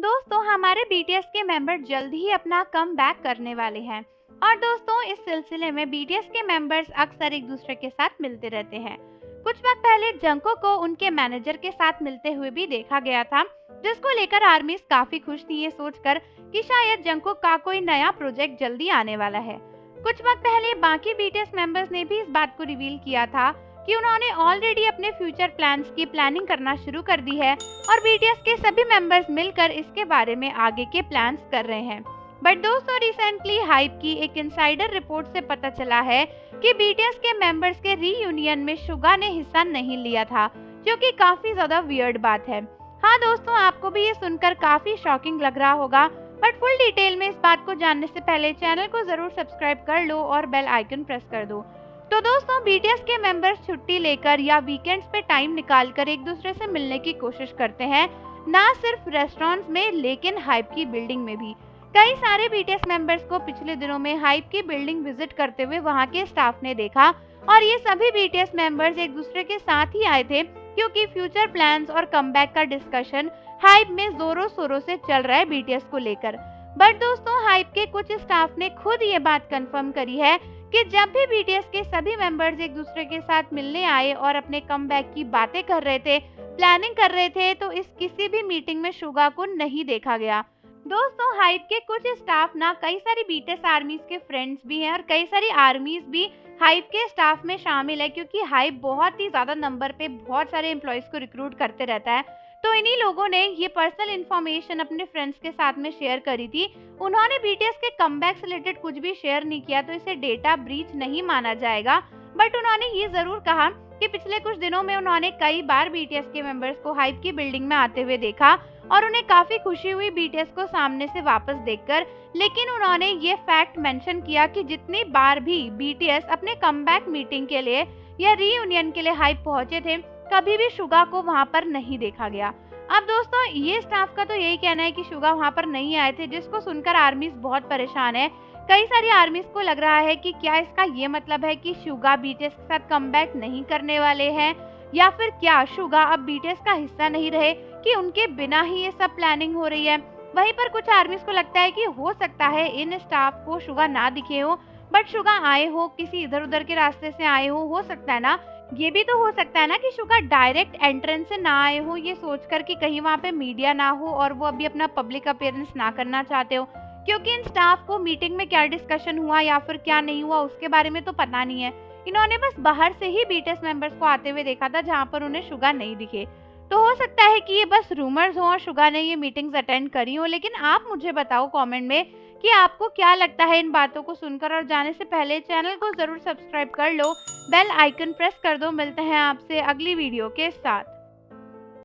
दोस्तों हमारे बीटीएस के मेंबर जल्द ही अपना कम बैक करने वाले हैं। और दोस्तों इस सिलसिले में बीटीएस के मेंबर्स अक्सर एक दूसरे के साथ मिलते रहते हैं। कुछ वक्त पहले जंको को उनके मैनेजर के साथ मिलते हुए भी देखा गया था, जिसको लेकर आर्मीज काफी खुश थी ये सोचकर कि शायद जंको का कोई नया प्रोजेक्ट जल्दी आने वाला है। कुछ वक्त पहले बाकी बीटीएस मेंबर्स ने भी इस बात को रिवील किया था कि उन्होंने ऑलरेडी अपने फ्यूचर प्लान्स की प्लानिंग करना शुरू कर दी है और बीटीएस के सभी मेंबर्स मिलकर इसके बारे में आगे के प्लान्स कर रहे हैं। बट दोस्तों रिसेंटली हाइप की एक इनसाइडर रिपोर्ट से पता चला है कि बीटीएस के मेंबर्स के रीयूनियन में सुगा ने हिस्सा नहीं लिया था, जो कि काफी ज्यादा वियर्ड बात है। हाँ दोस्तों, आपको भी ये सुनकर काफी शॉकिंग लग रहा होगा, बट फुल डिटेल में इस बात को जानने से पहले चैनल को जरूर सब्सक्राइब कर लो और बेल आइकन प्रेस कर दो। तो दोस्तों बीटीएस के मेंबर्स छुट्टी लेकर या वीकेंड्स पे टाइम निकालकर एक दूसरे से मिलने की कोशिश करते हैं, ना सिर्फ रेस्टोरेंट्स में लेकिन हाइप की बिल्डिंग में भी। कई सारे बीटीएस मेंबर्स को पिछले दिनों में हाइप की बिल्डिंग विजिट करते हुए वहां के स्टाफ ने देखा और ये सभी बीटीएस मेंबर्स एक दूसरे के साथ ही आए थे क्योंकि फ्यूचर प्लान्स और कमबैक का डिस्कशन हाइप में जोरों शोरों से चल रहा है बीटीएस को लेकर। बट दोस्तों हाइप के कुछ स्टाफ ने खुद ये बात कंफर्म करी है कि जब भी बीटीएस के सभी मेंबर्स एक दूसरे के साथ मिलने आए और अपने कमबैक की बातें कर रहे थे, प्लानिंग कर रहे थे, तो इस किसी भी मीटिंग में सुगा को नहीं देखा गया। दोस्तों हाइप के कुछ स्टाफ ना कई सारी बीटीएस आर्मीज के फ्रेंड्स भी हैं और कई सारी आर्मीज भी हाइप के स्टाफ में शामिल है क्योंकि हाइप बहुत ही ज्यादा नंबर पे बहुत सारे एम्प्लॉयज को रिक्रूट करते रहता है। तो इन्हीं लोगों ने ये पर्सनल इन्फॉर्मेशन अपने फ्रेंड्स के साथ में शेयर करी थी। उन्होंने बीटीएस के कमबैक से रिलेटेड कुछ भी शेयर नहीं किया, तो इसे डेटा ब्रीच नहीं माना जाएगा। बट उन्होंने ये जरूर कहा कि पिछले कुछ दिनों में उन्होंने कई बार बीटीएस के मेंबर्स को हाइप की बिल्डिंग में आते हुए देखा और उन्हें काफी खुशी हुई बीटीएस को सामने से वापस देखकर। लेकिन उन्होंने ये फैक्ट मेंशन किया कि जितनी बार भी बीटीएस अपने कमबैक मीटिंग के लिए या रीयूनियन के लिए हाइप पहुंचे थे, कभी भी सुगा को वहां पर नहीं देखा गया। अब दोस्तों ये स्टाफ का तो यही कहना है कि सुगा वहां पर नहीं आए थे, जिसको सुनकर आर्मीज बहुत परेशान है। कई सारी आर्मीज को लग रहा है कि क्या इसका ये मतलब है कि सुगा बीटीएस के साथ कमबैक नहीं करने वाले हैं, या फिर क्या सुगा अब बीटीएस का हिस्सा नहीं रहे कि उनके बिना ही ये सब प्लानिंग हो रही है। वहीं पर कुछ आर्मीज को लगता है कि हो सकता है इन स्टाफ को सुगा ना दिखे हो, बट सुगा आए हो, किसी इधर उधर के रास्ते से आए हो सकता है ना। ये भी तो हो सकता है ना कि सुगा डायरेक्ट एंट्रेंस से ना आए हो, ये सोचकर कि कहीं वहाँ पे मीडिया ना हो और वो अभी अपना पब्लिक अपीयरेंस ना करना चाहते हो, क्योंकि इन स्टाफ को मीटिंग में क्या डिस्कशन हुआ या फिर क्या नहीं हुआ उसके बारे में तो पता नहीं है। इन्होंने बस बाहर से ही बीटीएस मेंबर्स को आते हुए देखा था जहाँ पर उन्हें सुगा नहीं दिखे। तो हो सकता है कि ये बस रूमर्स हो और सुगा ने ये मीटिंग्स अटेंड करी हो। लेकिन आप मुझे बताओ कमेंट में कि आपको क्या लगता है इन बातों को सुनकर। और जाने से पहले चैनल को जरूर सब्सक्राइब कर लो, बेल आइकन प्रेस कर दो। मिलते हैं आपसे अगली वीडियो के साथ।